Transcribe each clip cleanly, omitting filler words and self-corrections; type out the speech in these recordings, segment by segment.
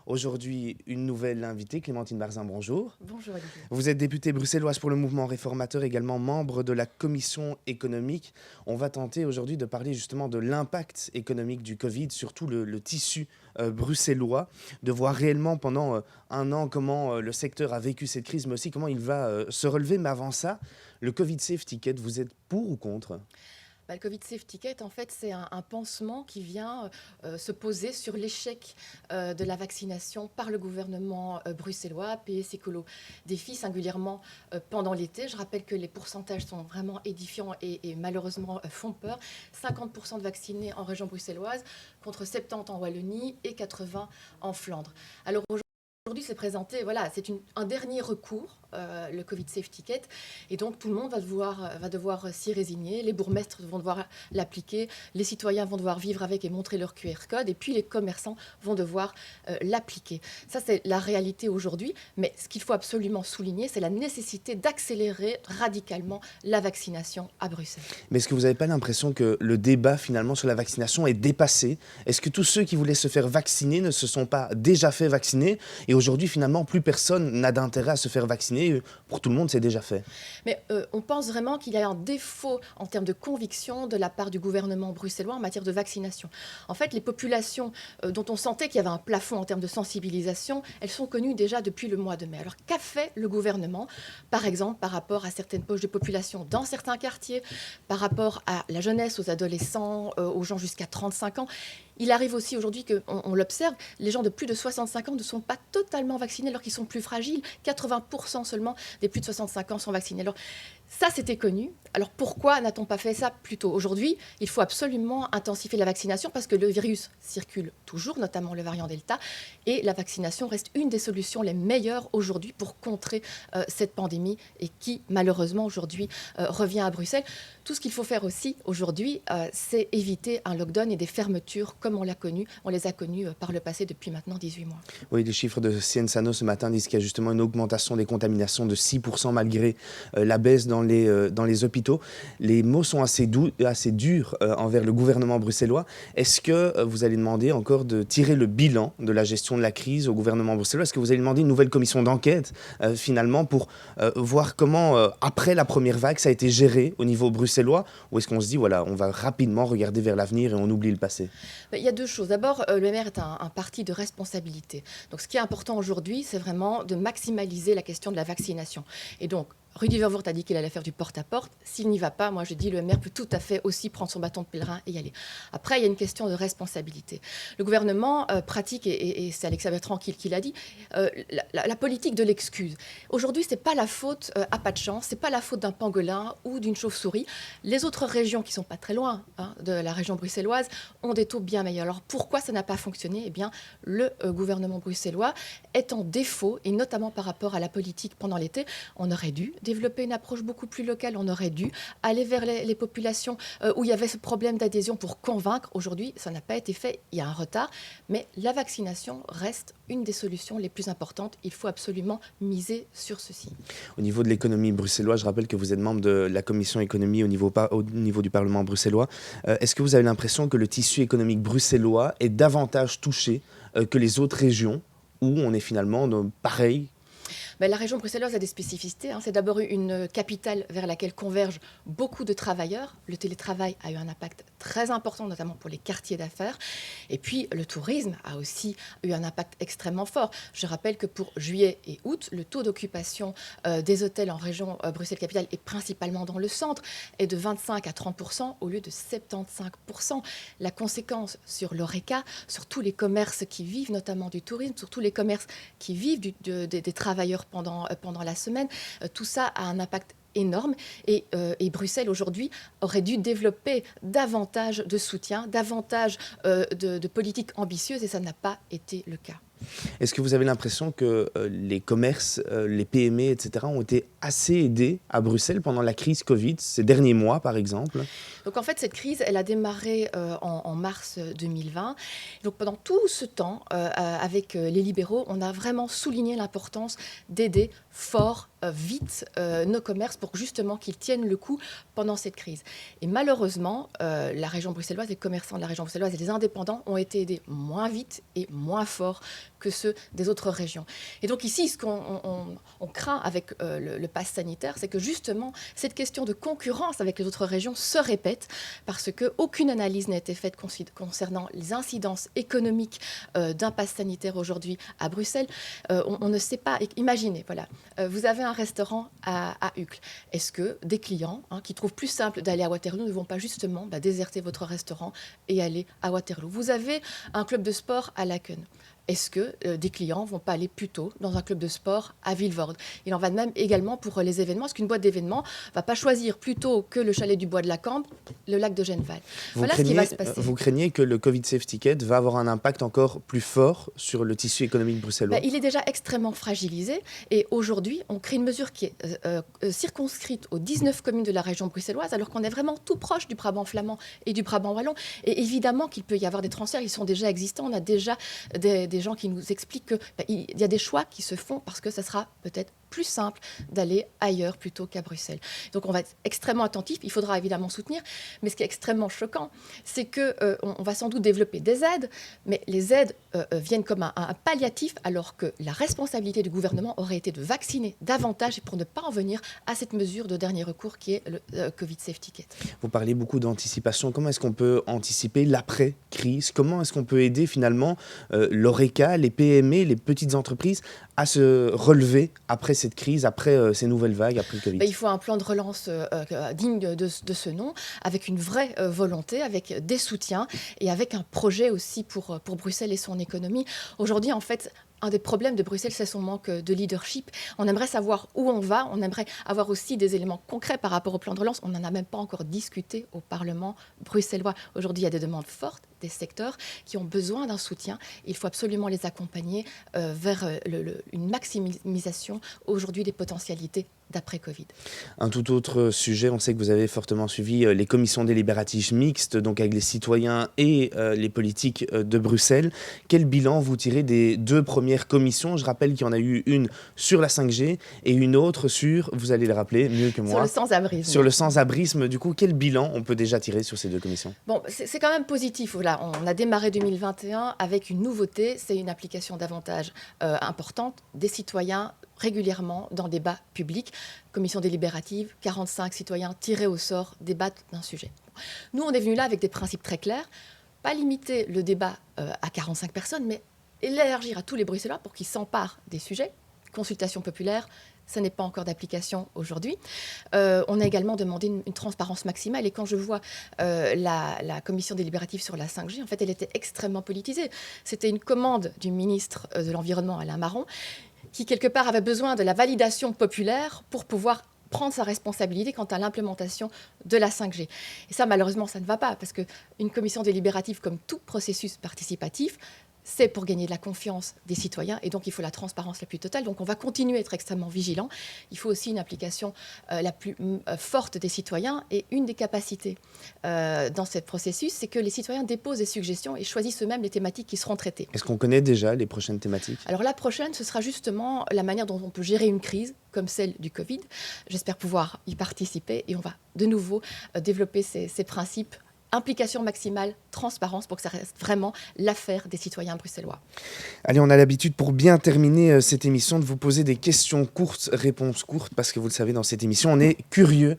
Aujourd'hui, une nouvelle invitée, Clémentine Barzin, bonjour. Bonjour Olivier. Vous êtes députée bruxelloise pour le mouvement réformateur, également membre de la commission économique. On va tenter aujourd'hui de parler justement de l'impact économique du Covid sur tout le tissu bruxellois, de voir réellement pendant un an comment le secteur a vécu cette crise, mais aussi comment il va se relever. Mais avant ça, le Covid Safe Ticket, vous êtes pour ou contre ? Le Covid Safe Ticket, en fait, c'est un pansement qui vient se poser sur l'échec de la vaccination par le gouvernement bruxellois, PS Écolo Défi, singulièrement pendant l'été. Je rappelle que les pourcentages sont vraiment édifiants et malheureusement font peur. 50% de vaccinés en région bruxelloise contre 70 en Wallonie et 80 en Flandre. Alors aujourd'hui, c'est présenté, voilà, c'est un dernier recours, le Covid Safe Ticket, et donc tout le monde va devoir s'y résigner. Les bourgmestres vont devoir l'appliquer, les citoyens vont devoir vivre avec et montrer leur QR code, et puis les commerçants vont devoir l'appliquer. Ça, c'est la réalité aujourd'hui, mais ce qu'il faut absolument souligner, c'est la nécessité d'accélérer radicalement la vaccination à Bruxelles. Mais est-ce que vous n'avez pas l'impression que le débat finalement sur la vaccination est dépassé ? Est-ce que tous ceux qui voulaient se faire vacciner ne se sont pas déjà fait vacciner ? Et aujourd'hui, finalement, plus personne n'a d'intérêt à se faire vacciner. Pour tout le monde, c'est déjà fait. Mais on pense vraiment qu'il y a un défaut en termes de conviction de la part du gouvernement bruxellois en matière de vaccination. En fait, les populations dont on sentait qu'il y avait un plafond en termes de sensibilisation, elles sont connues déjà depuis le mois de mai. Alors, qu'a fait le gouvernement, par exemple, par rapport à certaines poches de population dans certains quartiers, par rapport à la jeunesse, aux adolescents, aux gens jusqu'à 35 ans ? Il arrive aussi aujourd'hui qu'on l'observe, les gens de plus de 65 ans ne sont pas totalement vaccinés alors qu'ils sont plus fragiles. 80% seulement des plus de 65 ans sont vaccinés. Alors ça, c'était connu. Alors pourquoi n'a-t-on pas fait ça plus tôt ? Aujourd'hui, il faut absolument intensifier la vaccination parce que le virus circule toujours, notamment le variant Delta, et la vaccination reste une des solutions les meilleures aujourd'hui pour contrer cette pandémie et qui, malheureusement, aujourd'hui, revient à Bruxelles. Tout ce qu'il faut faire aussi aujourd'hui, c'est éviter un lockdown et des fermetures comme on les a connues par le passé depuis maintenant 18 mois. Oui, les chiffres de Cienzano ce matin disent qu'il y a justement une augmentation des contaminations de 6% malgré la baisse dans les hôpitaux. Les mots sont assez durs envers le gouvernement bruxellois. Est-ce que vous allez demander encore de tirer le bilan de la gestion de la crise au gouvernement bruxellois ? Est-ce que vous allez demander une nouvelle commission d'enquête finalement pour voir comment, après la première vague, ça a été géré au niveau bruxellois ? Ou est-ce qu'on se dit, voilà, on va rapidement regarder vers l'avenir et on oublie le passé ? Il y a deux choses. D'abord, le maire est un parti de responsabilité. Donc, ce qui est important aujourd'hui, c'est vraiment de maximaliser la question de la vaccination. Et donc, Rudy Vervoort a dit qu'il allait faire du porte-à-porte. S'il n'y va pas, moi je dis le maire peut tout à fait aussi prendre son bâton de pèlerin et y aller. Après, il y a une question de responsabilité. Le gouvernement pratique, et c'est Alexa Bertrand qui l'a dit, la politique de l'excuse. Aujourd'hui, ce n'est pas la faute à pas de chance, ce n'est pas la faute d'un pangolin ou d'une chauve-souris. Les autres régions qui ne sont pas très loin de la région bruxelloise ont des taux bien meilleurs. Alors pourquoi ça n'a pas fonctionné ? Eh bien, le gouvernement bruxellois est en défaut, et notamment par rapport à la politique pendant l'été. On aurait dû développer une approche beaucoup plus locale. On aurait dû aller vers les populations où il y avait ce problème d'adhésion pour convaincre. Aujourd'hui, ça n'a pas été fait. Il y a un retard. Mais la vaccination reste une des solutions les plus importantes. Il faut absolument miser sur ceci. Au niveau de l'économie bruxelloise, je rappelle que vous êtes membre de la commission économie au niveau du Parlement bruxellois. Est-ce que vous avez l'impression que le tissu économique bruxellois est davantage touché que les autres régions où on est finalement pareil ? La région bruxelloise a des spécificités. C'est d'abord une capitale vers laquelle convergent beaucoup de travailleurs. Le télétravail a eu un impact très important, notamment pour les quartiers d'affaires. Et puis, le tourisme a aussi eu un impact extrêmement fort. Je rappelle que pour juillet et août, le taux d'occupation des hôtels en région Bruxelles-Capitale, et principalement dans le centre, est de 25 à 30% au lieu de 75%. La conséquence sur l'ORECA, sur tous les commerces qui vivent notamment du tourisme, sur tous les commerces qui vivent des travailleurs pendant la semaine, tout ça a un impact énorme et Bruxelles aujourd'hui aurait dû développer davantage de soutien, davantage de politiques ambitieuses et ça n'a pas été le cas. Est-ce que vous avez l'impression que les commerces, les PME, etc. ont été assez aidés à Bruxelles pendant la crise Covid, ces derniers mois par exemple ? Donc en fait, cette crise, elle a démarré en mars 2020. Donc pendant tout ce temps, avec les libéraux, on a vraiment souligné l'importance d'aider fort, vite nos commerces pour justement qu'ils tiennent le coup pendant cette crise. Et malheureusement, la région bruxelloise, les commerçants de la région bruxelloise et les indépendants ont été aidés moins vite et moins fort que ceux des autres régions. Et donc ici, ce qu'on craint avec le pass sanitaire, c'est que justement, cette question de concurrence avec les autres régions se répète parce qu'aucune analyse n'a été faite concernant les incidences économiques d'un pass sanitaire aujourd'hui à Bruxelles. On ne sait pas. Imaginez, voilà, vous avez un restaurant à Uccle. Est-ce que des clients qui trouvent plus simple d'aller à Waterloo ne vont pas justement déserter votre restaurant et aller à Waterloo? Vous avez un club de sport à Laken. Est-ce que des clients ne vont pas aller plutôt dans un club de sport à Vilvoorde? Il en va de même également pour les événements. Est-ce qu'une boîte d'événements ne va pas choisir plutôt que le chalet du Bois de la Cambre, le lac de Genneval? Voilà ce qui va se passer. Vous craignez que le Covid Safe Ticket va avoir un impact encore plus fort sur le tissu économique bruxellois? Il est déjà extrêmement fragilisé. Et aujourd'hui, on crée une mesure qui est circonscrite aux 19 communes de la région bruxelloise, alors qu'on est vraiment tout proche du Brabant flamand et du Brabant wallon. Et évidemment qu'il peut y avoir des transferts. Ils sont déjà existants. On a déjà des gens qui nous expliquent qu'il y a des choix qui se font parce que ça sera peut-être plus simple d'aller ailleurs plutôt qu'à Bruxelles. Donc on va être extrêmement attentif, il faudra évidemment soutenir, mais ce qui est extrêmement choquant, c'est qu'on va sans doute développer des aides, mais les aides viennent comme un palliatif, alors que la responsabilité du gouvernement aurait été de vacciner davantage pour ne pas en venir à cette mesure de dernier recours qui est le Covid Safe Ticket. Vous parlez beaucoup d'anticipation. Comment est-ce qu'on peut anticiper l'après-crise? Comment est-ce qu'on peut aider finalement l'ORECA, les PME, les petites entreprises à se relever après cette crise, après ces nouvelles vagues, après le Covid? Il faut un plan de relance digne de ce nom, avec une vraie volonté, avec des soutiens et avec un projet aussi pour Bruxelles et son économie. Aujourd'hui, en fait, un des problèmes de Bruxelles, c'est son manque de leadership. On aimerait savoir où on va, on aimerait avoir aussi des éléments concrets par rapport au plan de relance. On n'en a même pas encore discuté au Parlement bruxellois. Aujourd'hui, il y a des demandes fortes des secteurs qui ont besoin d'un soutien. Il faut absolument les accompagner vers une maximisation aujourd'hui des potentialités d'après-Covid. Un tout autre sujet, on sait que vous avez fortement suivi les commissions délibératives mixtes, donc avec les citoyens et les politiques de Bruxelles. Quel bilan vous tirez des deux premières commissions? Je rappelle qu'il y en a eu une sur la 5G et une autre sur, vous allez le rappeler mieux que moi, sur le sans-abrisme. Sur le sans-abrisme. Du coup, quel bilan on peut déjà tirer sur ces deux commissions? Bon, c'est quand même positif. Là, on a démarré 2021 avec une nouveauté, c'est une application davantage importante des citoyens régulièrement dans des débats publics. Commission délibérative, 45 citoyens tirés au sort débattent d'un sujet. Nous, on est venus là avec des principes très clairs. Pas limiter le débat à 45 personnes, mais l'élargir à tous les Bruxellois pour qu'ils s'emparent des sujets. Consultation populaire, ça n'est pas encore d'application aujourd'hui. On a également demandé une transparence maximale. Et quand je vois la commission délibérative sur la 5G, en fait, elle était extrêmement politisée. C'était une commande du ministre de l'Environnement, Alain Marron, qui, quelque part, avait besoin de la validation populaire pour pouvoir prendre sa responsabilité quant à l'implémentation de la 5G. Et ça, malheureusement, ça ne va pas, parce qu'une commission délibérative, comme tout processus participatif, c'est pour gagner de la confiance des citoyens, et donc il faut la transparence la plus totale. Donc on va continuer à être extrêmement vigilants. Il faut aussi une application la plus forte des citoyens, et une des capacités dans ce processus, c'est que les citoyens déposent des suggestions et choisissent eux-mêmes les thématiques qui seront traitées. Est-ce qu'on connaît déjà les prochaines thématiques? Alors la prochaine, ce sera justement la manière dont on peut gérer une crise comme celle du Covid. J'espère pouvoir y participer, et on va de nouveau développer ces principes. Implication maximale, transparence, pour que ça reste vraiment l'affaire des citoyens bruxellois. Allez, on a l'habitude, pour bien terminer cette émission, de vous poser des questions courtes, réponses courtes, parce que vous le savez, dans cette émission, on est curieux.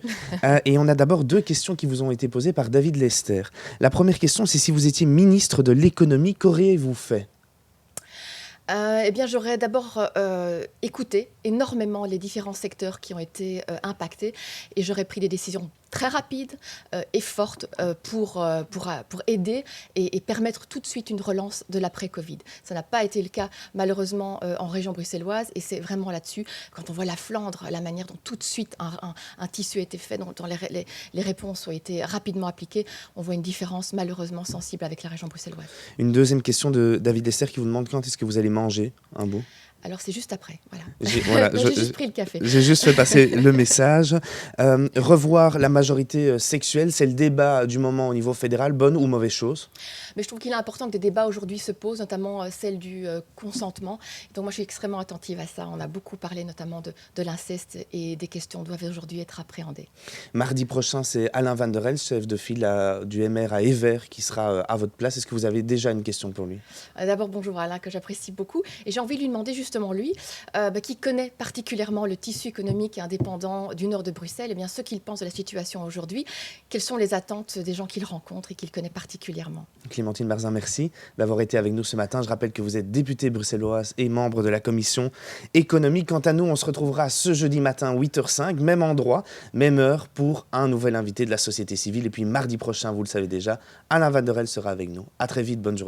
Et on a d'abord deux questions qui vous ont été posées par David Lester. La première question, c'est si vous étiez ministre de l'économie, qu'auriez-vous fait? Eh bien, j'aurais d'abord écouté énormément les différents secteurs qui ont été impactés, et j'aurais pris des décisions très rapides et fortes pour aider et permettre tout de suite une relance de l'après-Covid. Ça n'a pas été le cas, malheureusement, en région bruxelloise, et c'est vraiment là-dessus, quand on voit la Flandre, la manière dont tout de suite un tissu a été fait, dont les réponses ont été rapidement appliquées, on voit une différence malheureusement sensible avec la région bruxelloise. Une deuxième question de David Lester qui vous demande quand est-ce que vous allez manger un bout? Alors c'est juste après, voilà. Voilà, J'ai juste pris le café. j'ai juste fait passer le message. Revoir la majorité sexuelle, c'est le débat du moment au niveau fédéral. Bonne ou mauvaise chose? Mais je trouve qu'il est important que des débats aujourd'hui se posent, notamment celle du consentement. Donc moi, je suis extrêmement attentive à ça. On a beaucoup parlé notamment de l'inceste et des questions doivent aujourd'hui être appréhendées. Mardi prochain, c'est Alain Van der Elst, chef de file du MR à Evere, qui sera à votre place. Est-ce que vous avez déjà une question pour lui? D'abord, bonjour à Alain, que j'apprécie beaucoup. Et j'ai envie de lui demander justement, lui, qui connaît particulièrement le tissu économique et indépendant du nord de Bruxelles, et bien ce qu'il pense de la situation aujourd'hui, quelles sont les attentes des gens qu'il rencontre et qu'il connaît particulièrement. Clémentine Barzin, merci d'avoir été avec nous ce matin. Je rappelle que vous êtes députée bruxelloise et membre de la commission économique. Quant à nous, on se retrouvera ce jeudi matin, 8h05, même endroit, même heure, pour un nouvel invité de la société civile. Et puis mardi prochain, vous le savez déjà, Alain Van der Elst sera avec nous. À très vite, bonne journée.